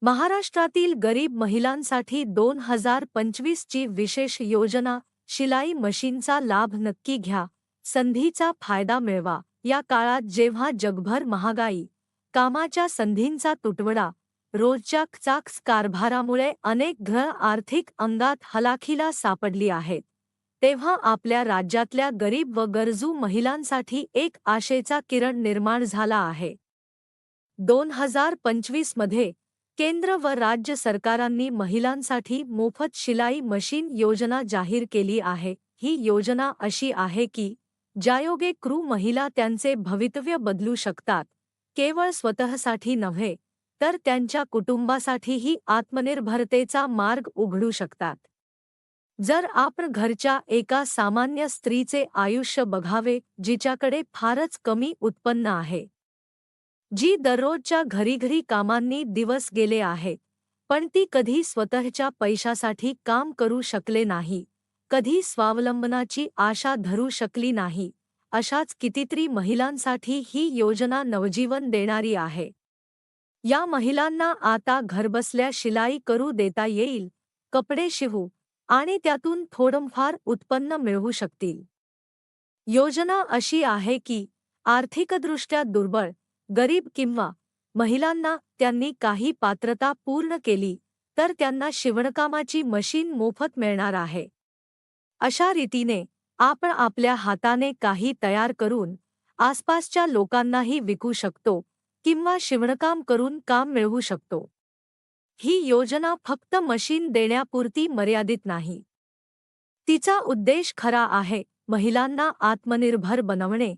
महाराष्ट्रातील गरीब महिलांसाठी 2025 ची विशेष योजना शिलाई मशीनचा लाभ नक्की घ्या, संधीचा फायदा मिळवा। या काळात जेव्हा जगभर महागाई, कामाच्या संधींचा तुटवडा, रोजच्या चाक्स कारभारामुळे अनेक घर आर्थिक अंगात हलाखीला सापडली आहेत, तेव्हा आपल्या राज्यातल्या गरीब व गरजू महिलांसाठी एक आशेचा किरण निर्माण झाला आहे। 2025 मध्ये केंद्र व राज्य सरकारांनी महिलांसाठी मोफत शिलाई मशीन योजना जाहीर केली आहे। ही योजना अशी आहे की ज्यायोगे महिला त्यांचे भवितव्य बदलू शकतात, केवळ स्वतःसाठी नव्हे तर त्यांच्या कुटुंबासाठीही आत्मनिर्भरतेचा मार्ग उघडू शकतात। जर आपण घरच्या एका सामान्य स्त्रीचे आयुष्य बघावे, जिच्याकडे फारच कमी उत्पन्न आहे, जी दररोजच्या घरी कामांनी दिवस गेले आहेत, पण ती कधी स्वतःच्या पैशासाठी काम करू शकले नाही, कधी स्वावलंबनाची आशा धरू शकली नाही, अशाच कितीतरी महिलांसाठी ही योजना नवजीवन देणारी आहे। या महिलांना आता घरबसल्या शिलाई करू देता येईल, कपडे शिवू आणि त्यातून थोडंफार उत्पन्न मिळवू शकतील। योजना अशी आहे की आर्थिकदृष्ट्या दुर्बळ, गरीब किंवा महिलांना त्यांनी काही पात्रता पूर्ण केली तर त्यांना शिवणकामाची मशीन मोफत मिळणार आहे। अशा रीतीने आपण आपल्या हाताने काही तयार करून आसपासच्या लोकांनाही विकू शकतो किंवा शिवणकाम करून काम मिळवू शकतो। ही योजना फक्त मशीन देण्यापुरती मर्यादित नाही। तिचा उद्देश खरा आहे महिलांना आत्मनिर्भर बनवणे,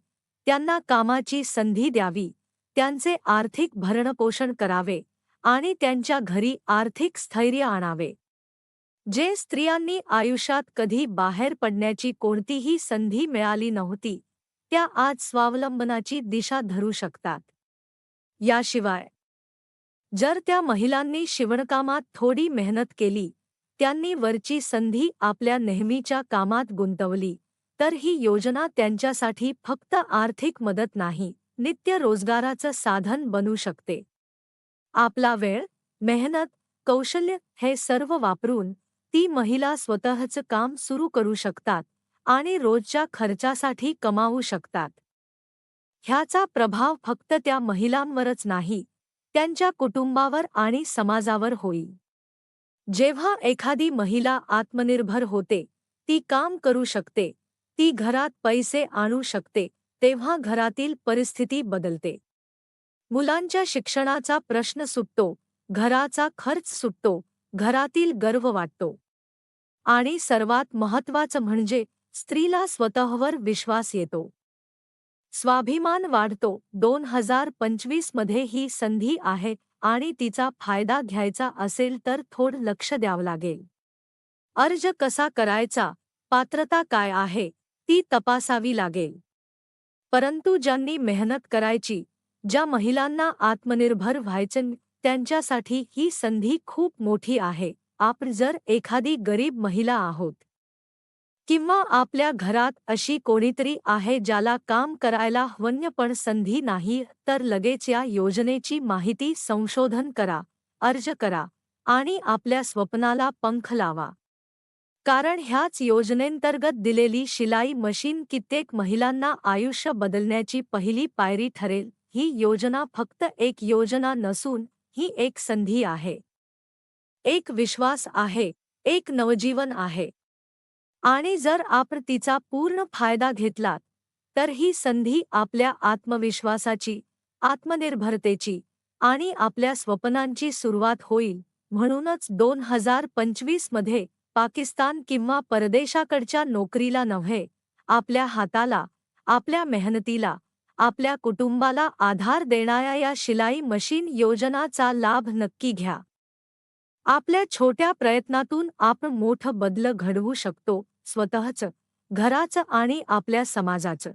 त्यांना कामाची संधी द्यावी, त्यांचे आर्थिक भरणपोषण करावे आणि त्यांच्या घरी आर्थिक स्थैर्य आणावे। जे स्त्रियांनी आयुष्यात कधी बाहेर पडण्याची कोणतीही संधी मिळाली नव्हती, त्या आज स्वावलंबनाची दिशा धरू शकतात। याशिवाय जर त्या महिलांनी शिवणकामात थोडी मेहनत केली, त्यांनी वरची संधी आपल्या नेहमीच्या कामात गुंतवली, तर ही योजना त्यांच्यासाठी फक्त आर्थिक मदत नाही, नित्य रोजगाराचं साधन बनू शकते। आपला वेळ, मेहनत, कौशल्य हे सर्व वापरून ती महिला स्वतःचं काम सुरू करू शकतात आणि रोजच्या खर्चासाठी कमावू शकतात। ह्याचा प्रभाव फक्त त्या महिलांवरच नाही, त्यांच्या कुटुंबावर आणि समाजावर होईल। जेव्हा एखादी महिला आत्मनिर्भर होते, ती काम करू शकते, ती घरात पैसे आणू शकते, तेव्हा घरातील परिस्थिती बदलते। मुलांच्या शिक्षणाचा प्रश्न सुटतो, घराचा खर्च सुटतो, घरातील गर्व वाटतो आणि सर्वात महत्त्वाचं म्हणजे स्त्रीला स्वतःवर विश्वास येतो, स्वाभिमान वाढतो। 2025 मध्ये ही संधी आहे आणि तिचा फायदा घ्यायचा असेल तर थोडं लक्ष द्यावं लागेल। अर्ज कसा करायचा, पात्रता काय आहे, ती तपासावी लागेल। परंतु ज्यांनी मेहनत करायची, ज्या महिलांना आत्मनिर्भर व्हायचं, त्यांच्यासाठी ही संधी खूप मोठी आहे। आपण जर एखादी गरीब महिला आहोत किंवा आपल्या घरात अशी कोणीतरी आहे ज्याला काम करायला हवं पण संधी नाही, तर लगेच या योजनेची माहिती संशोधन करा, अर्ज करा आणि आपल्या स्वप्नाला पंख लावा। कारण ह्याच योजनेंतर्गत दिलेली शिलाई मशीन कित्येक महिलांना आयुष्य बदलण्याची पहिली पायरी ठरेल। ही योजना फक्त एक योजना नसून ही एक संधी आहे, एक विश्वास आहे, एक नवजीवन आहे। आणि जर आपण तिचा पूर्ण फायदा घेतलात, तर ही संधी आपल्या आत्मविश्वासाची, आत्मनिर्भरतेची आणि आपल्या स्वप्नांची सुरुवात होईल। म्हणूनच 2025 मध्ये पाकिस्तान किंवा परदेशाकडच्या नोकरीला नव्हे, आपल्या हाताला, आपल्या मेहनतीला, आपल्या कुटुंबाला आधार देणाऱ्या या शिलाई मशीन योजनाचा लाभ नक्की घ्या। आपल्या छोट्या प्रयत्नातून आपण मोठं बदल घडवू शकतो, स्वतःचं, घराचं आणि आपल्या समाजाचं।